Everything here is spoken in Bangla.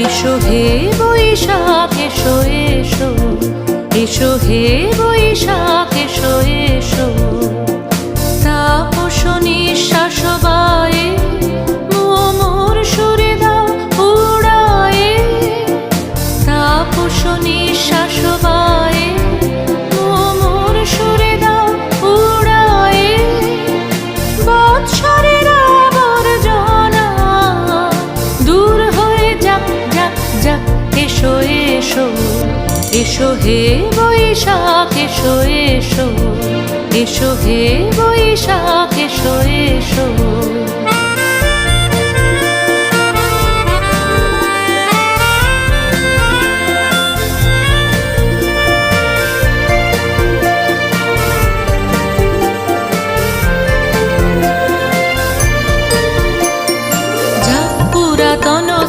এসো হে বৈশাখ এসো এসো, এসো হে বৈশাখ এসো এসো। তাপস নিঃশ্বাস বায়ে মোর সুরে দাও উড়ায়ে, তাপস নিঃশ্বাস বায়ে মোর সুরে দাও উড়ায়ে। বৎসরের আবর্জনা দূর হয়ে যাক যাক যাক। এসো এসো, এসো হে বৈশাখ এসো এসো, এসো হে বৈশাখ এসো এসো।